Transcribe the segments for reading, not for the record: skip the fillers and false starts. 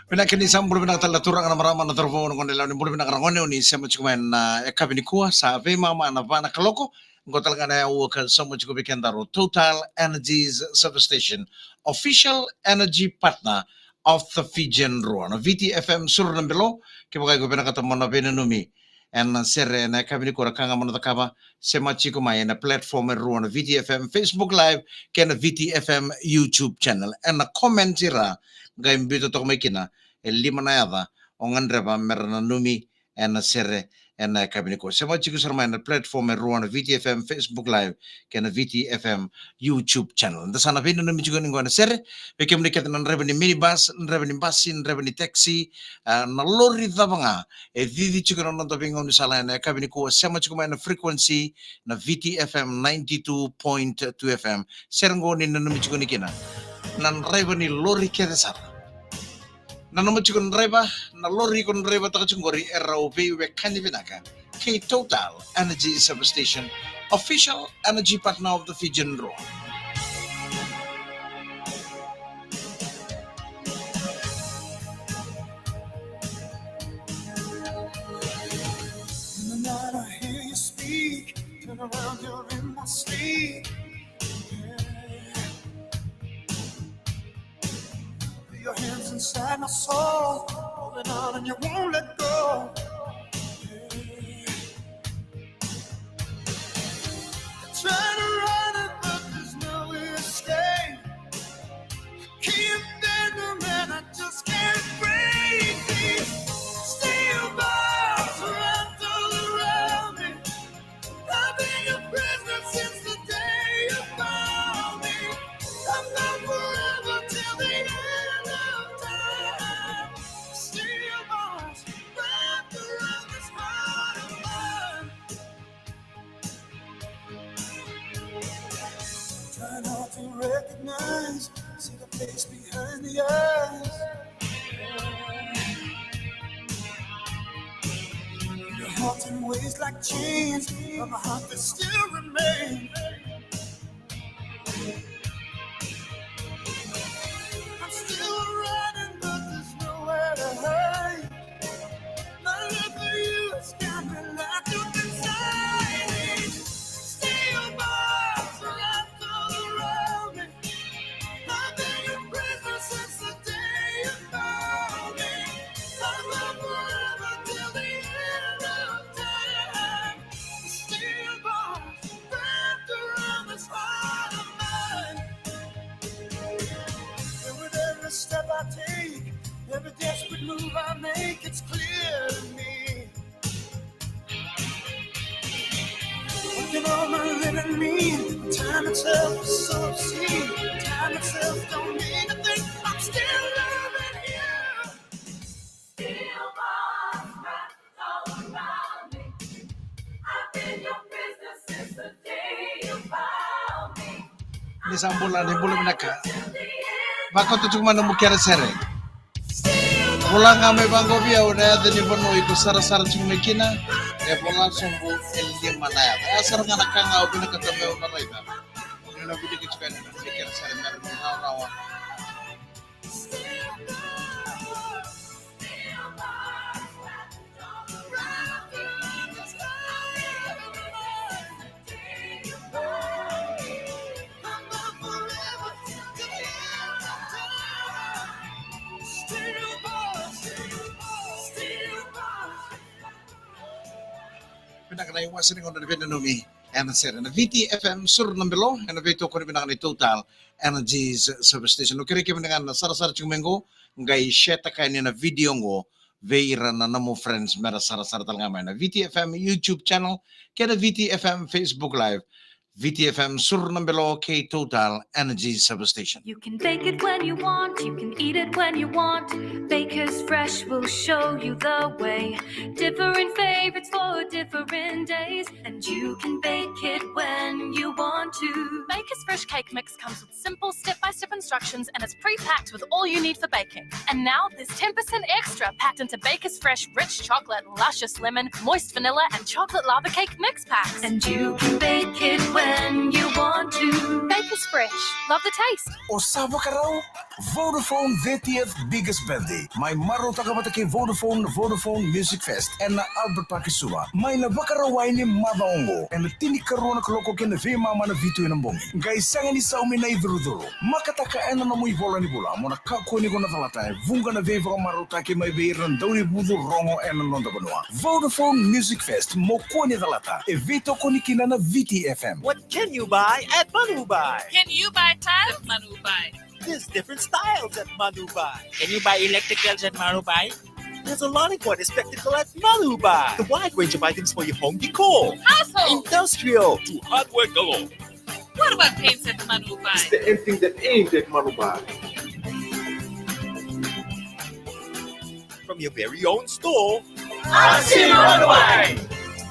Pinakinisang bulu pinakatalaturang na maraman na turbo ng kanila ni bulu pinakarangon ni sa mo kumain na ekabinikuha sa ave mama na ba nakaloko ngo talaga na uwakan sa mo kubikan daro Total Energies Substation, official energy partner of the Fijian Ruan VTFM sur ng bilo kibagay ko pinakatamo na binanumi and sere na ekabinikuha kanga mo na takaba sa mga kumain na platform Ruan VTFM Facebook Live kaya na VTFM YouTube channel and na comment sira gayem bito to may kina lima na yada ongan reba merna numi en sere en kabini ko sema chiku sarma en platform ruana VTFM Facebook Live kena VTFM YouTube channel nda sana vino numi chiku ngwana sere bekem ni ketan reba ni minibus reba ni basin reba ni taxi na lori dabanga vivi chiku non to bingo ni sala en kabini ko sema chiku en frequency na VTFM 92.2 FM serengo ni numi chiku ni kina nan reba ni lori kede sar nanomo chikon reba na lori kon reba ta chungori ROV we kanibinaka K Total Energy Substation, official energy partner of the Fijian Ruan. In the night I hear you speak, turn around, you're in my sleep. Your hands inside my soul, holding on and you won't let go. Try to run it, but there's nowhere to stay. Keep bending, man, I just can't breathe. Steel bars wrapped all around me. I've been your prisoner since the day you found me. I'm not forever till the end. Try not to recognize, see the face behind the eyes. Your heart in ways like chains, but my heart that still remains. I'm still running, but there's nowhere to hide. My love for you has got me locked up inside me. Steel bars wrapped all around me. I've been your prisoner since the day you found me. I'm not forever till the end of time. Steel bars wrapped around this heart of mine. And with every step I take, every desperate move I make, it's clear to me. What can all my living mean? Time itself is so obscene. Time itself don't mean a thing. I'm still loving you. Steel bars wrapped all around me. I've been your prisoner since the day you found me. Ni sambulan ni bulu pinaka bako tu cuma nemu kira sere pulang kami bangko biar udah ada di penuh ikut sara-sara cuma kina pulang sembuh el mana ya asal nganak kangau bina ketemu orang itu ini lebih dikit sekali kira sere merah rawa pinakana yung wasin ng onan numi and sir na VTFM sur ng bilo and vito ko pinakana Total Energies Substation no kire kime nga sara-sara chumengo ngai sheta kanya na video ngo veira na namo friends mera sara-sara talaga may na VTFM YouTube channel kaya VTFM Facebook Live VTFM sur ng bilo K Total Energy Substation. You can bake it when you want, you can eat it when you want. Baker's Fresh will show you the way. Different favorites for different days, and you can bake it when you want to. Baker's Fresh cake mix comes with simple step-by-step instructions and is pre-packed with all you need for baking. And now there's 10% extra packed into Baker's Fresh rich chocolate, luscious lemon, moist vanilla, and chocolate lava cake mix packs. And you can bake it when you want to. Baker's Baker's Fresh. Love the taste. O sabo ka raw? Vodafone 30th biggest birthday. May maro takabatake Vodafone Music Fest en na Albert Pakisua. May nabakaraway ni Mabaongo en na tinikaroon na kaloko kina ve mama na vito inambongi. Gaisanga ni sa umi na iduruduro. Makataka en na namuy bola ni bula. Mona kakuni ko na talatay. Vunga na ve vaka maro take may beiran daw ni budo rongo en na londa banua. Vodafone Music Fest mo ko ni talata. E vito ko ni kina na VTFM. What can you buy at Manubai? Can you buy tiles at Manubai? There's different styles at Manubai. Can you buy electricals at Manubai? There's a lot of quality spectacle at Manubai. The wide range of items for your home decor, Household. industrial, to hardware galore. What about paints at Manubai? It's the anything that ain't at Manubai. from your very own store.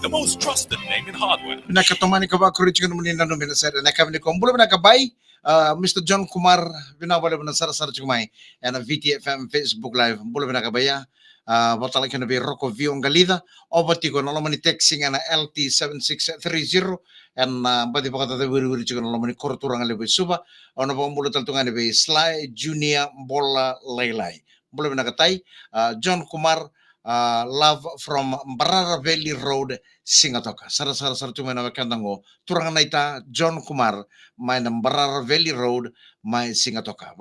The most trusted name in hardware. Nakatumani ka ba kurich ko naman nino minasar na kami ko mbulo na kabay Mr. John Kumar binawala mo na sara-sara chumay and VTFM Facebook live mbulo na kabaya batala kena be Rocco Vion Galida obati ko nalamani texting ana LT7630 and badi pakata de wiri chiko nalamani korturang lebe suba ono ba mbulo taltungan be Sly Junior Bola Laylay mbulo na katay John Kumar love from Barara Valley Road, Singatoka. Sara cuma na kandango. Turang naita John Kumar, my Barara Valley Road, my Singatoka.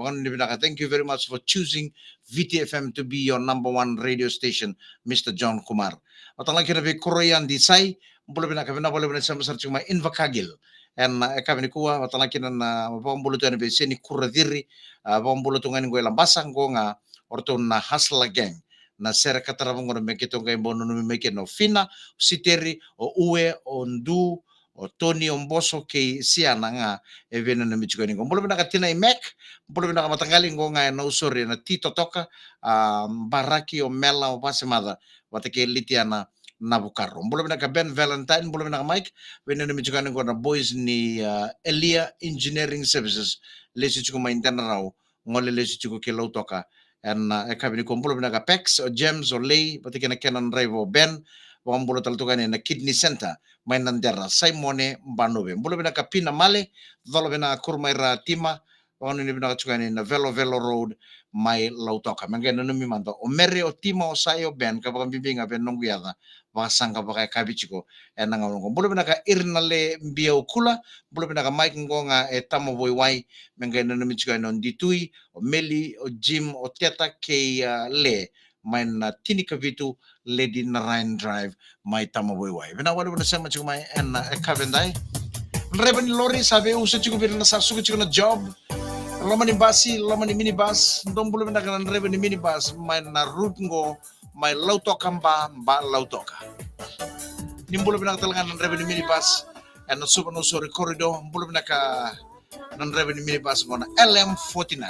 Thank you very much for choosing VTFM to be your number one radio station, Mr. John Kumar. Atang lagi nabi Korean di say, boleh sama sar cuma invakagil. And kami kuah atang lagi na bulu tu nabi seni kuradiri, bulu tu ngani gue lambasang gue nga orto na hasla gang. Na sera katarabang ko na may kitong kayo bono na may no fina, si Terry, o Uwe, o Ndu, o Tony, o Mboso, kay siya na nga, evento na mitsuko ko. Mula ba nakatinay Mac, mula ba nakamatanggaling ko nga na usuri na Tito Toka, Baraki, o Mela, o Pasimada, wata kay Litiana, Nabukaro. Mula ba naka Ben Valentine, mula ba naka Mike, evento na mitsuko ko na boys ni Elia Engineering Services, lesi ko maintain na raw, ngole lesi ko kay Lautoka, and kami ni kumpul bina ka Pex o Gems o Lay pati kina Kenan Drive o Ben wang bulo taltukan na Kidney Center may nandera Simone Banube bulo bina ka Pina Male dolo bina Kurmaira Tima wang ni bina ka tukan na Velo Road may Lautoka mangga no mi manto o Meri o Tima o Sayo Ben kapag bibinga Ben nong guyada wasang kapag kabichiko en nga ngong bulo bina ka Irnale Mbio Kula bulo bina ka Mike ngonga tamo boy wai mangga no mi tukan on Ditui o Meli o Jim o Teta kay Le may na tinika vitu Lady Narayan Drive may tamo boy wai binawala mo na sa mga may en kabenday Reven Lori sabi usa chiko bin na sarsuko chiko na job laman ni basi laman ni minibus ndong bulo na kanan Reven ni minibus may na route ngo may lautoka ba lautoka nimbulo na talaga ng Reven ni minibus and no super no sorry corridor bulo na ka ng Reven ni minibus mo na LM49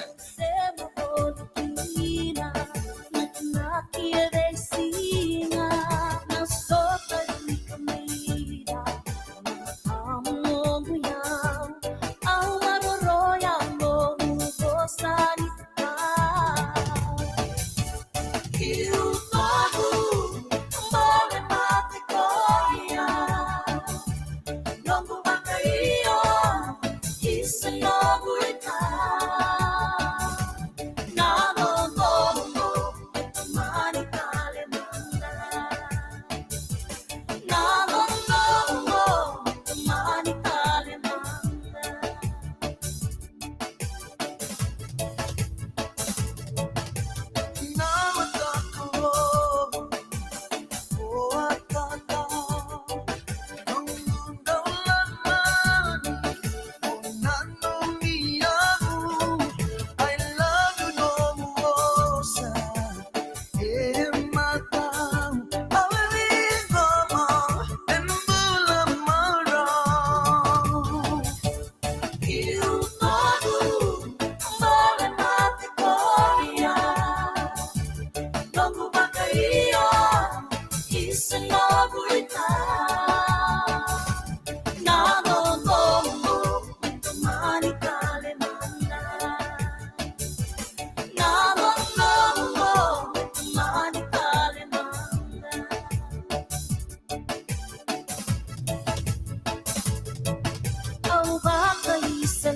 Oh, bakay sa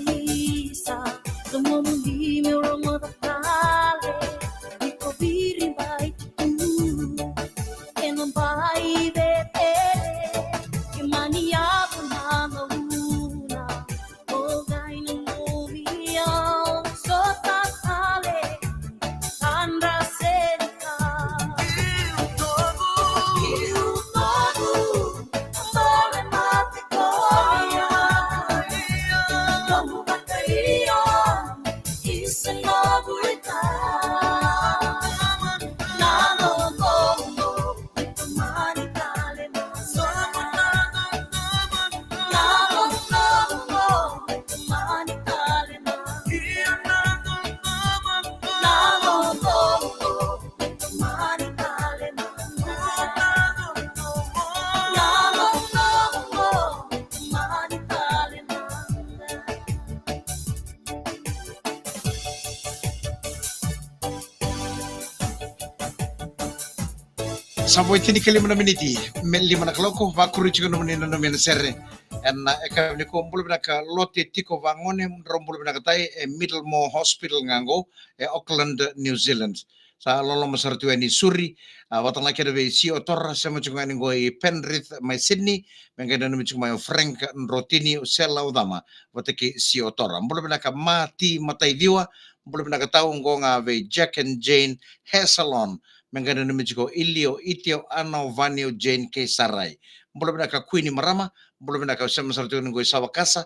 Sa poi tini kali mana miniti, melli mana kaloko, vakuri chico no menino no serre. En eka ni ko mbulu ka lote tiko vangone rombulu ka tai Middlemore Hospital ngango Auckland, New Zealand. Sa lolo masartu ni Suri, watang laki ada si otor sama cuma ni goi Penrith mai Sydney, mengada ni cuma Frank Rotini Sela Udama, wataki si otor. Mbulu ka mati matai diwa, mbulu ka tahu ngonga ve Jack and Jane Hair Salon. Mengada ni cuma Ilio Itio Ano Vanio Jane K Sarai. Mbulu ka Queenie Marama, mbulu ka sama sartu ni goi Sawakasa,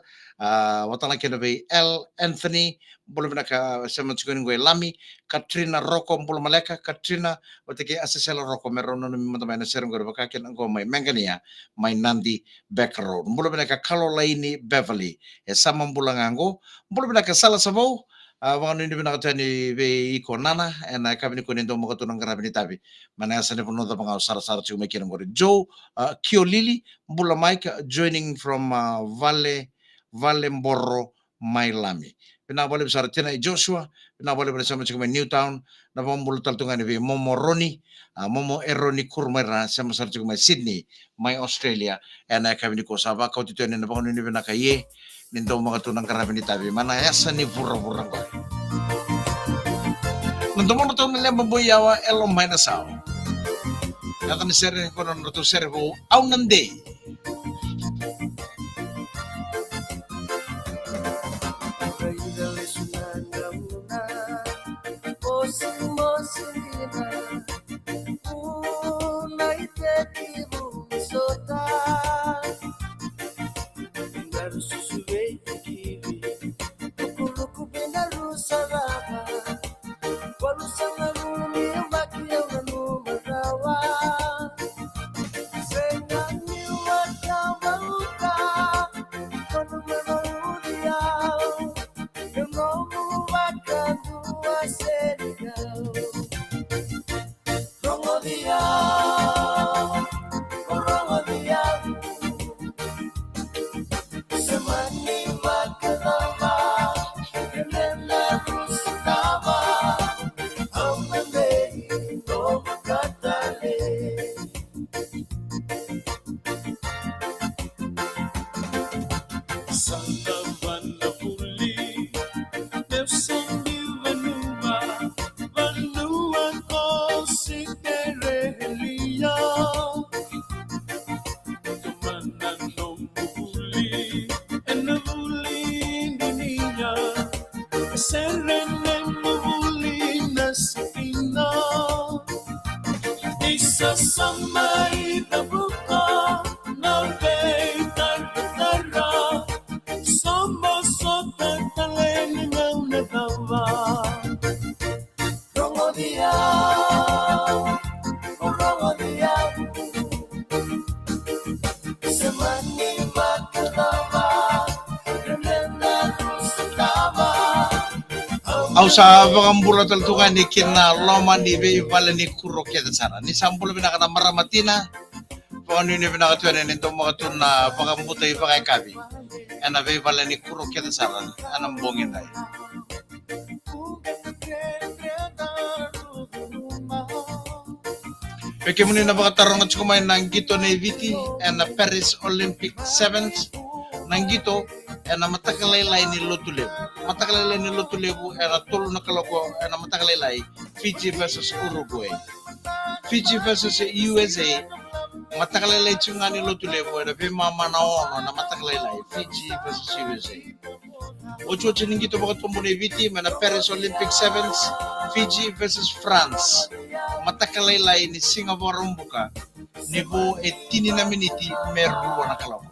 watang laki ada ve L Anthony, mbulu ka sama cuma ni goi Lami, Katrina Roko mbulu maleka Katrina watake asesela Roko merono no mimata mai na serong go bakaken ngo mai mengania mai Nandi Back Road mbulu ka Caroline Beverly sama mbulu ngango mbulu ka sala sabo wanu ni bina katani be iko nana ena kabini ko nindo mo katunang karabini tabi mana asane puno ta pangau sara chu mekiran go Joe Kiolili mbulu Mike joining from Vale Mborro Mailami pina boleh besar tina Joshua na boleh bersama cuma Newtown na pambulu taltungan ni Momo Roni Momo Eroni Kurmera sama sar cuma Sydney mai Australia ena kami ni ko saba kau tu ni na pangunu ni bina kaye nindo mga tunang karabi ni tabi mana ya sani pura-pura ko nindo mo to nila mabuyawa elo mai na sao kata ni sere ko na to sere ko au nande Au sa bangambula taltungan ni kina loma ni be vale ni kuro kia sana ni sambul bina kana maramatina ponu ni bina katuan ni to mga tuna bangambuta i pakai kabi ana be vale ni kuro kia sana anam bongin dai Peke muni na bakatarong at kumain ng gito na Viti and na Paris Olympic 7th ng gito na matakalalay ni Lotulebu. Matakalalay ni Lotulebu na tulo na kaloko na matakalalay Fiji versus Uruguay. Fiji versus USA matakalalay chunga ni Lotulebu na mama na ono na matakalalay Fiji versus USA. Ocho chiningito baka tumbo ni Viti na Paris Olympic 7th Fiji versus France. Matakalalay ni Singapore umbuka nibo etini na miniti meru na kaloko.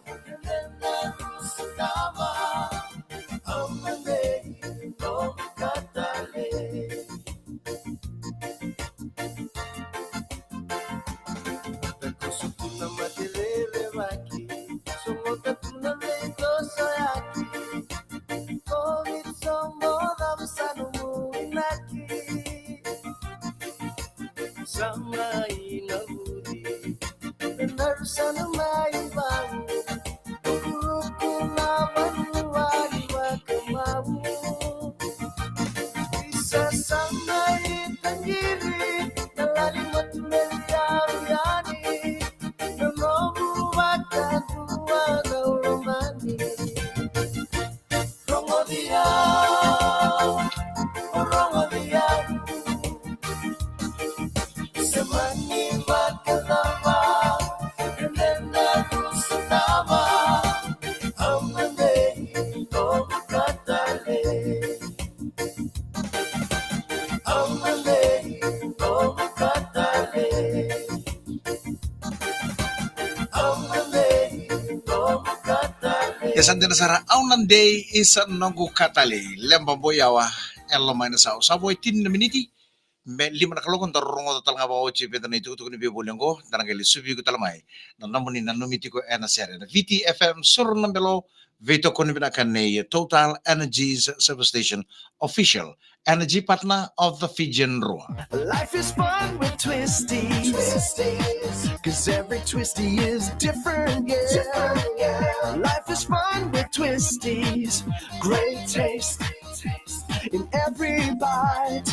Sasama itangiri, nalalimat melia Sandina sara aunan day isa nongo katali lemba boyawa ella minus au saboy tin miniti me lima na kalokon tarongo tal nga bawo chipe tan itu ni be bolengo tan ngali subi ko talamay na namuni na numiti ko ena sere na VTFM sur nambelo veto ko ni binakane Total Energies Service Station official energy partner of the Fijian Roa. Life is fun with Twisties. Cause every Twisty is different, yeah. Life is fun with Twisties. Great taste in every bite.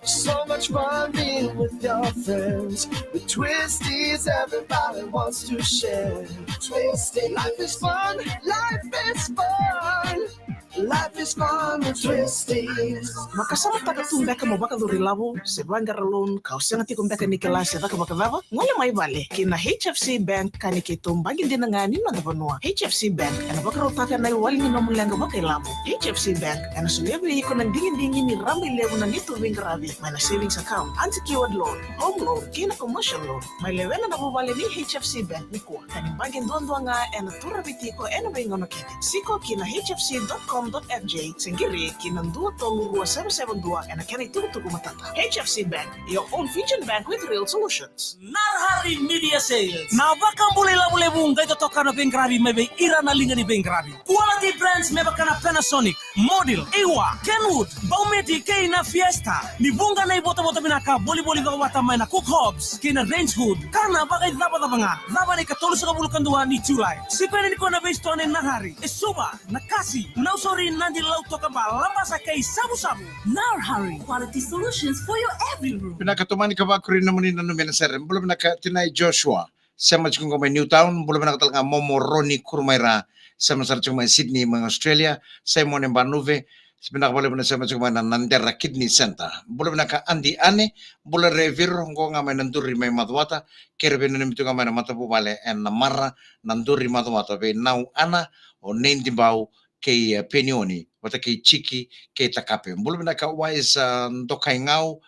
So much fun being with your friends. With Twisties, everybody wants to share. Twisties. Life is fun. Life is fun. Life is fun with Twisties. Makasama tagatunda ka mabaka labo se banga ralon kausenga ti kumbeka ni kelase baka baka baba ngoya mai bale kina HFC Bank kani kitum bagi dinangani na dabanwa HFC Bank ana baka rotaka na wali ni nomulanga baka labo HFC Bank ana sulebi ko nang dingin ni ramai lewo na nito wingarabi mana savings account unsecured loan home loan kina commercial loan mai lewena na bubale ni HFC Bank ni ko kani bagi ndondwa nga ana turabiti ko ena bingono kiti siko kina hfc.com.fj singiri kina 22772 and kani tugu matata HFC Bank, your own Fijian bank with real solutions. Narhari Media Sales. Na baka mbule bunga ito toka na Bengrabi mebe ira na linga ni Bengrabi. Quality brands meba kana Panasonic, Model, Ewa, Kenwood, Baumeti kay na Fiesta. Ni bunga na ibota binaka boli wata may na Cook Hobbs, kay na Range Hood. Kana baka dapat nga. Dapat ni katulong sa kabulukan duwa ni July. Si pwede ko na based on Narhari. Esuba, Nakasi, Nausori nandi lau toka ba lambasa kay sabu-sabu. Narhari, quality solutions for your every room. Pinakatumani ka ba kurin naman ni nanumina sir. Bula tinay Joshua. Sama chung may Newtown. Bula pinakatalaga Momo Ronnie Kurmaira. Sama sa chung may Sydney, mga Australia. Simon and Banuve. Pinakabala na sama chung may Nandera Kidney Center. Bula pinaka Andy Ane. Bula Revir. Hongko nga may nanduri may madwata. Kere pinanimito nga may namatapubale. And namara nanduri madwata. Be now ana o Nendibao kay Penioni. Wata kay Chiki kay Takape. Bula pinaka wise ndokay ngau.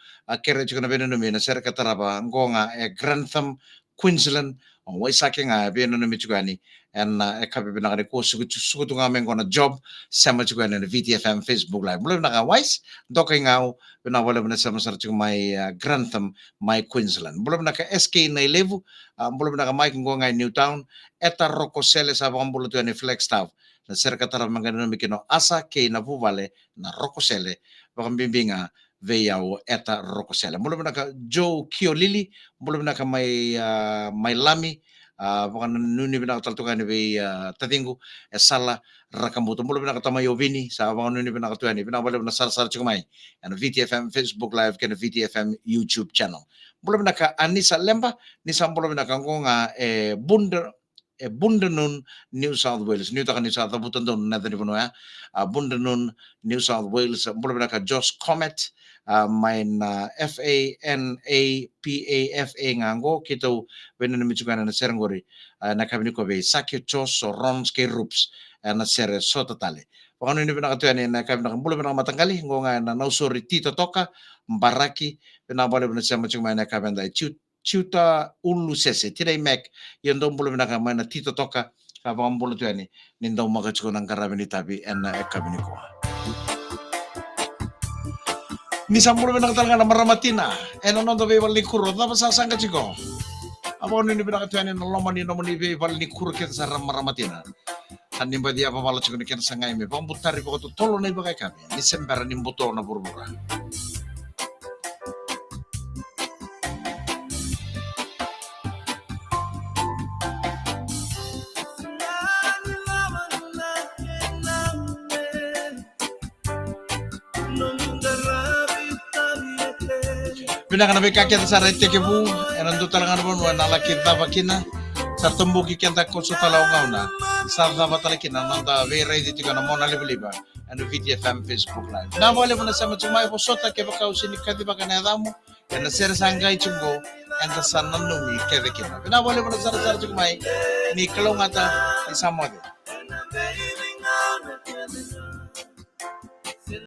Kere chuko na binanumi na sir kataraba ngonga Grantham Queensland on waisake nga binanumi chukani and kape binakani ko sugutu nga mengo na job sama chukani na VTFM Facebook live mula naka wise dokay nga binawala na sama sir chuk may Grantham may Queensland mula naka SK na level mula naka Mike ngonga Newtown eta Rocosele sa bakang bulutu ni Flagstaff na sir kataraba manganumi kino asa kay napuvale na Rocosele bakang bimbinga Veyao eta Rocosele. Mula na ka Joe Kiolili, mula na ka may Lami, baka nuni pinakataltungan ni Tatingo, Sala Rakamuto. Mula na ka Tamayo Vini, sa baka nuni pinakatuan ni pinabalik na sar chumay. And VTFM Facebook Live kaya VTFM YouTube channel. Mula na ka Anissa Lemba, nisa mula na ka nga Bundanon, New South Wales. New South Wales, Butandon, Netherlands, Bundanon, New South Wales. Mula na ka Josh Comet, main FANAPAFA ngango kito when na michugan na serangori na kabini ko be Sakyo Chos so Ronske Rups na sere so totale pakano ni pinakatuan na kabini na bulo na matanggali ngonga na nausori Tito Toka Mbaraki pinabale na siya michugan na kabanda Chuta Ulu Sese Tiday Mek yung daw bulo na kamay na Tito Toka kabang bulo tuan ni nindaw makachuko ng karabini tabi na kabini ko ni sampul pinakatalga na maramatina eno nondo be wal likuro na masasangka chiko abo ni pinakatuan ni lomani no ni be wal likuro ken sa maramatina hanimba dia pa wala chiko ni ken sangay me pambutari ko to tolo na ibagay kami ni sembara ni buto na burbura Pinakanabi kakita sa rete kibu, enando talaga naman wala nakita bakina sa tumbuki kenta ko sa talaw ngaw na sa dapat talaga nanda very ready to na mona liba ano VTFM Facebook Live. Na wale mo na sama chumay po sota ke baka usini kadi baka na damu and sera sangai chungo and the sananu mi kede kina. Na wale mo na sara chumay ni kalong ata isamo de.